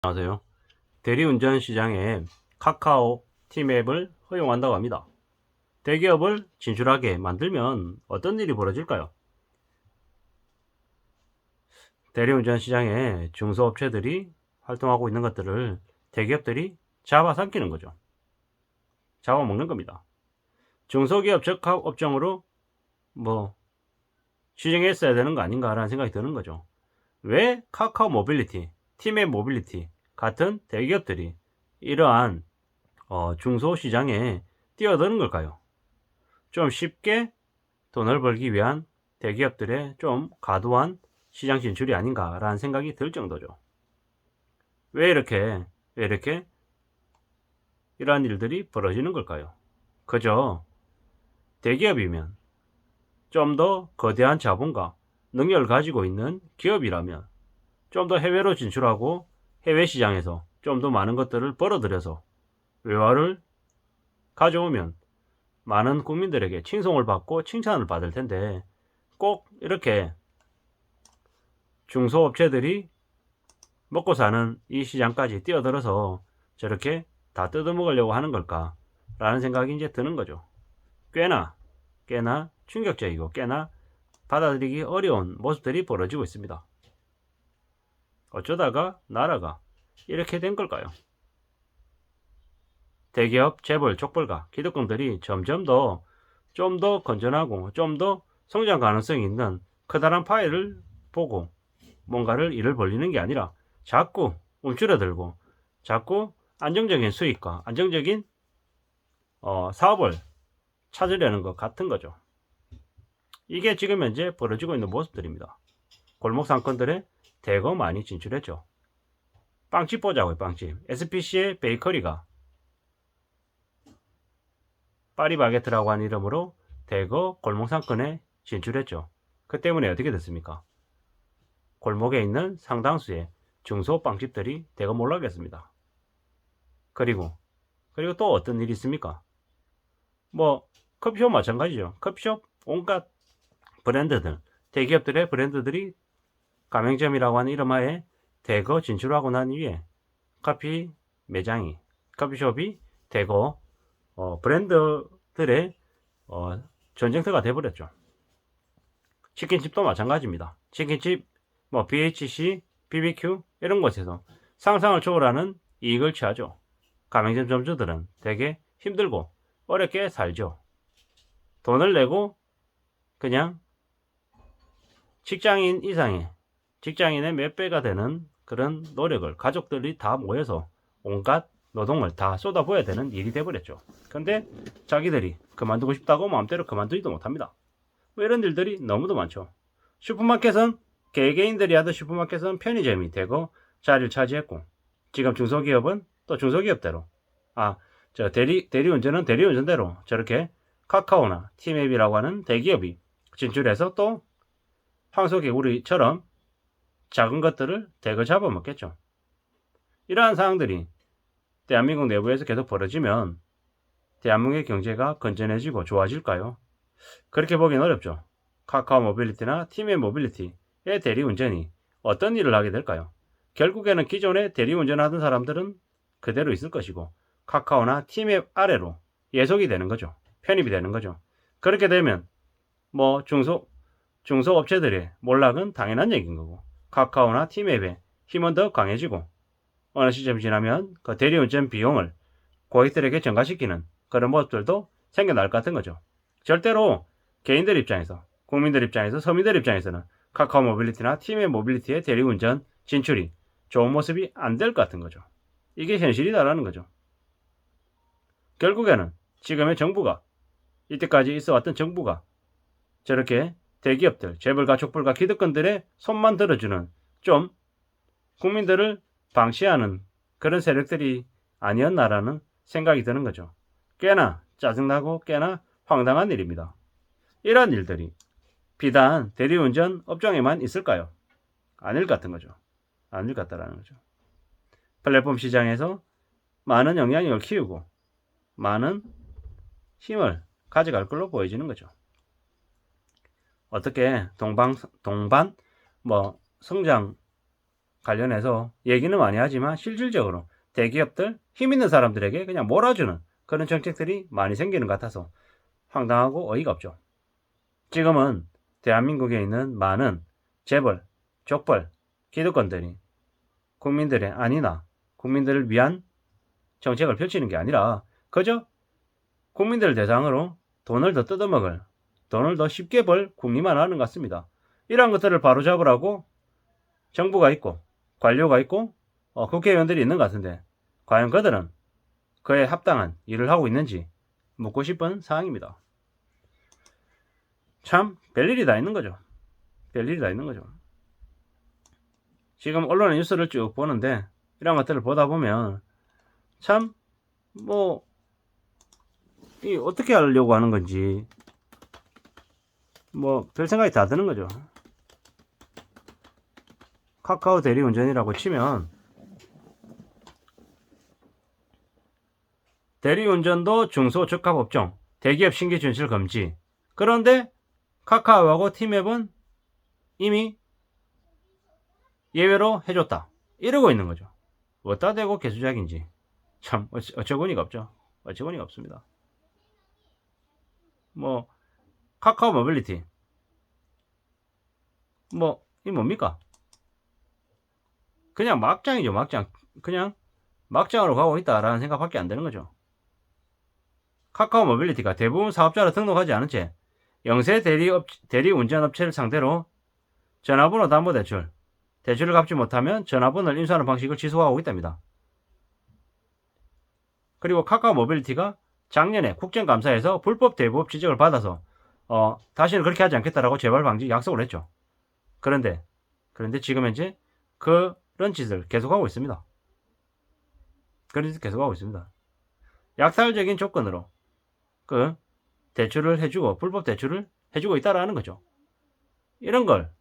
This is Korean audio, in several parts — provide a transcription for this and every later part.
안녕하세요. 대리운전 시장에 카카오 티맵을 허용한다고 합니다. 대기업을 진출하게 만들면 어떤 일이 벌어질까요? 대리운전 시장에 중소업체들이 활동하고 있는 것들을 대기업들이 잡아삼키는 거죠. 잡아먹는 겁니다. 중소기업 적합 업종으로 시정했어야 되는 거 아닌가라는 생각이 드는 거죠. 왜 카카오 모빌리티, 티맵 모빌리티 같은 대기업들이 이러한 중소시장에 뛰어드는 걸까요? 좀 쉽게 돈을 벌기 위한 대기업들의 좀 과도한 시장 진출이 아닌가라는 생각이 들 정도죠. 왜 이렇게 이러한 일들이 벌어지는 걸까요? 그저 대기업이면 좀 더 거대한 자본과 능력을 가지고 있는 기업이라면 좀 더 해외로 진출하고 해외 시장에서 좀 더 많은 것들을 벌어들여서 외화를 가져오면 많은 국민들에게 칭송을 받고 칭찬을 받을 텐데 꼭 이렇게 중소업체들이 먹고 사는 이 시장까지 뛰어들어서 저렇게 다 뜯어먹으려고 하는 걸까? 라는 생각이 이제 드는 거죠. 꽤나 충격적이고 꽤나 받아들이기 어려운 모습들이 벌어지고 있습니다. 어쩌다가 나라가 이렇게 된 걸까요? 대기업, 재벌, 족벌가, 기득권들이 점점 더 좀 더 건전하고 좀 더 성장 가능성이 있는 커다란 파일을 보고 뭔가를 일을 벌리는 게 아니라 자꾸 움츠러들고 자꾸 안정적인 수익과 안정적인 사업을 찾으려는 것 같은 거죠. 이게 지금 현재 벌어지고 있는 모습들입니다. 골목 상권들에 대거 많이 진출했죠. 빵집 보자고요. 빵집. SPC의 베이커리가 파리바게트라고 하는 이름으로 대거 골목 상권에 진출했죠. 그 때문에 어떻게 됐습니까? 골목에 있는 상당수의 중소 빵집들이 대거 몰락했습니다. 그리고 또 어떤 일이 있습니까? 커피숍 마찬가지죠. 커피숍 온갖 브랜드들, 대기업들의 브랜드들이 가맹점이라고 하는 이름하에 대거 진출하고 난 이후에 커피숍이 대거 브랜드들의 전쟁터가 돼버렸죠. 치킨집도 마찬가지입니다. 치킨집, BHC, BBQ 이런 곳에서 상상을 초월하는 이익을 취하죠. 가맹점 점주들은 되게 힘들고 어렵게 살죠. 돈을 내고 그냥 직장인 이상의 직장인의 몇 배가 되는 그런 노력을 가족들이 다 모여서 온갖 노동을 다 쏟아부어야 되는 일이 돼버렸죠. 근데 자기들이 그만두고 싶다고 마음대로 그만두지도 못합니다. 이런 일들이 너무도 많죠. 슈퍼마켓은 개개인들이 하던 슈퍼마켓은 편의점이 되고 자리를 차지했고 지금 중소기업은 또 중소기업대로 대리운전은 대리운전대로 저렇게 카카오나 티맵이라고 하는 대기업이 진출해서 또 황소개구리처럼 작은 것들을 대거 잡아먹겠죠. 이러한 상황들이 대한민국 내부에서 계속 벌어지면 대한민국의 경제가 건전해지고 좋아질까요? 그렇게 보기는 어렵죠. 카카오 모빌리티나 티맵 모빌리티의 대리운전이 어떤 일을 하게 될까요? 결국에는 기존에 대리운전하던 사람들은 그대로 있을 것이고 카카오나 티맵 아래로 예속이 되는 거죠. 편입이 되는 거죠. 그렇게 되면 중소업체들의 몰락은 당연한 얘기인 거고 카카오나 티맵의 힘은 더 강해지고 어느 시점이 지나면 그 대리운전 비용을 고객들에게 전가시키는 그런 모습들도 생겨날 것 같은 거죠. 절대로 개인들 입장에서, 국민들 입장에서, 서민들 입장에서는 카카오 모빌리티나 티맵 모빌리티의 대리운전 진출이 좋은 모습이 안 될 것 같은 거죠. 이게 현실이다라는 거죠. 결국에는 지금의 정부가, 이때까지 있어왔던 정부가 저렇게 대기업들, 재벌가, 족벌가, 기득권들의 손만 들어주는 좀 국민들을 방치하는 그런 세력들이 아니었나라는 생각이 드는 거죠. 꽤나 짜증나고 꽤나 황당한 일입니다. 이러한 일들이 비단 대리운전 업종에만 있을까요? 아닐 것 같은 거죠. 아닐 것 같다라는 거죠. 플랫폼 시장에서 많은 영향력을 키우고 많은 힘을 가져갈 걸로 보여지는 거죠. 어떻게 동반 성장 관련해서 얘기는 많이 하지만 실질적으로 대기업들, 힘 있는 사람들에게 그냥 몰아주는 그런 정책들이 많이 생기는 것 같아서 황당하고 어이가 없죠. 지금은 대한민국에 있는 많은 재벌, 족벌, 기득권들이 국민들의 안위나 국민들을 위한 정책을 펼치는 게 아니라 그저 국민들을 대상으로 돈을 더 뜯어먹을, 돈을 더 쉽게 벌 궁리만 하는 것 같습니다. 이러한 것들을 바로잡으라고 정부가 있고 관료가 있고 국회의원들이 있는 것 같은데 과연 그들은 그에 합당한 일을 하고 있는지 묻고 싶은 사항입니다. 참 별일이 다 있는 거죠. 별일이 다 있는 거죠. 지금 언론의 뉴스를 쭉 보는데 이런 것들을 보다 보면 참 뭐 이 어떻게 하려고 하는 건지 뭐 별 생각이 다 드는 거죠. 카카오 대리운전이라고 치면 대리운전도 중소적합업종, 대기업 신규 진출 금지. 그런데 카카오하고 티맵은 이미 예외로 해줬다. 이러고 있는 거죠. 어디다 대고 개수작인지 참 어처구니가 없죠. 어처구니가 없습니다. 뭐 카카오 모빌리티 뭐 이 뭡니까? 그냥 막장이죠. 막장. 그냥 막장으로 가고 있다라는 생각밖에 안 되는 거죠. 카카오 모빌리티가 대부분 사업자로 등록하지 않은 채 영세 대리운전업체를 상대로 전화번호 담보대출, 대출을 갚지 못하면 전화번호를 인수하는 방식을 지속하고 있답니다. 그리고 카카오 모빌리티가 작년에 국정감사에서 불법 대부업 지적을 받아서 다시는 그렇게 하지 않겠다라고 재발 방지 약속을 했죠. 그런데 지금 현재 그런 짓을 계속하고 있습니다. 그런 짓을 계속하고 있습니다. 약탈적인 조건으로 그 대출을 해주고 불법 대출을 해주고 있다라는 거죠. 이런 걸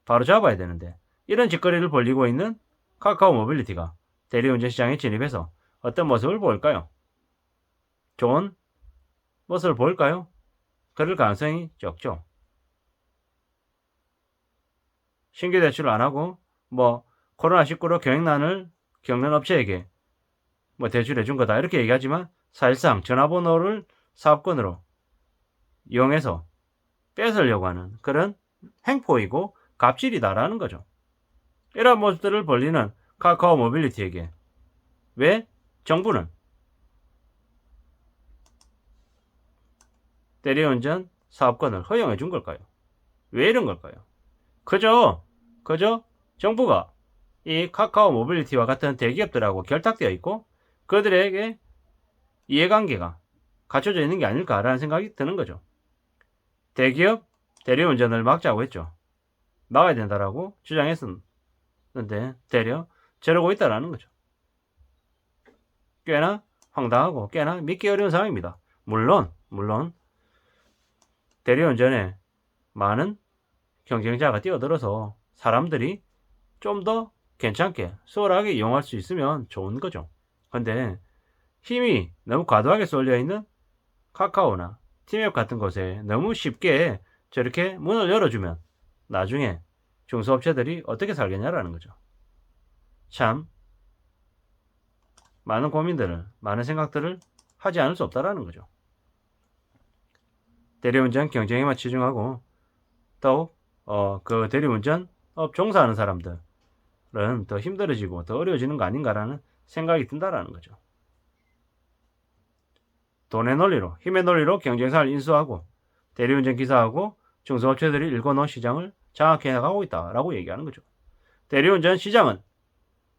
바로 잡아야 되는데 이런 짓거리를 벌이고 있는 카카오 모빌리티가 대리운전 시장에 진입해서 어떤 모습을 보일까요? 좋은 모습을 보일까요? 그럴 가능성이 적죠. 신규 대출을 안 하고 뭐 코로나19로 경영난을 겪는 업체에게 뭐 대출해 준 거다 이렇게 얘기하지만 사실상 전화번호를 사업권으로 이용해서 뺏으려고 하는 그런 행포이고 갑질이다라는 거죠. 이런 모습들을 벌리는 카카오 모빌리티에게 왜 정부는 대리운전 사업권을 허용해 준 걸까요? 왜 이런 걸까요? 그저 정부가 이 카카오 모빌리티와 같은 대기업들하고 결탁되어 있고 그들에게 이해관계가 갖춰져 있는 게 아닐까라는 생각이 드는 거죠. 대기업 대리운전을 막자고 했죠. 막아야 된다라고 주장했었는데 되려 저러고 있다라는 거죠. 꽤나 황당하고 꽤나 믿기 어려운 상황입니다. 물론 대리운전에 많은 경쟁자가 뛰어들어서 사람들이 좀 더 괜찮게 수월하게 이용할 수 있으면 좋은 거죠. 근데 힘이 너무 과도하게 쏠려 있는 카카오나 티맵 같은 곳에 너무 쉽게 저렇게 문을 열어주면 나중에 중소업체들이 어떻게 살겠냐라는 거죠. 참 많은 고민들을 많은 생각들을 하지 않을 수 없다라는 거죠. 대리운전 경쟁에만 치중하고 더욱 그 대리운전업 종사하는 사람들은 더 힘들어지고 더 어려워지는 거 아닌가라는 생각이 든다라는 거죠. 돈의 논리로 힘의 논리로 경쟁사를 인수하고 대리운전 기사하고 중소업체들이 일궈놓은 시장을 장악해 나가고 있다라고 얘기하는 거죠. 대리운전 시장은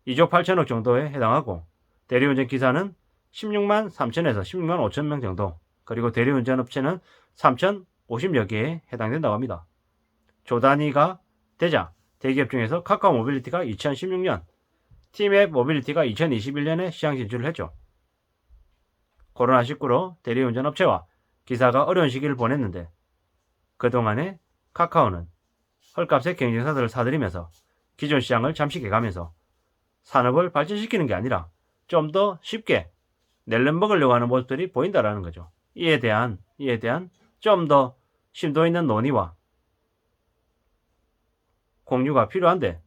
2조 8천억 정도에 해당하고 대리운전 기사는 16만 3천에서 16만 5천 명 정도 그리고 대리운전 업체는 3,050여 개에 해당된다고 합니다. 조 단위가 되자 대기업 중에서 카카오 모빌리티가 2016년, 티맵 모빌리티가 2021년에 시장 진출을 했죠. 코로나19로 대리운전 업체와 기사가 어려운 시기를 보냈는데 그동안에 카카오는 헐값의 경쟁사들을 사들이면서 기존 시장을 잠시 개가면서 산업을 발전시키는 게 아니라 좀 더 쉽게 낼름 먹으려고 하는 모습들이 보인다라는 거죠. 이에 대한 좀 더 심도 있는 논의와 공유가 필요한데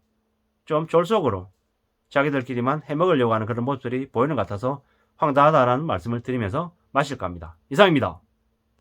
좀 졸속으로 자기들끼리만 해먹으려고 하는 그런 모습들이 보이는 것 같아서 황당하다라는 말씀을 드리면서 마실까 합니다. 이상입니다.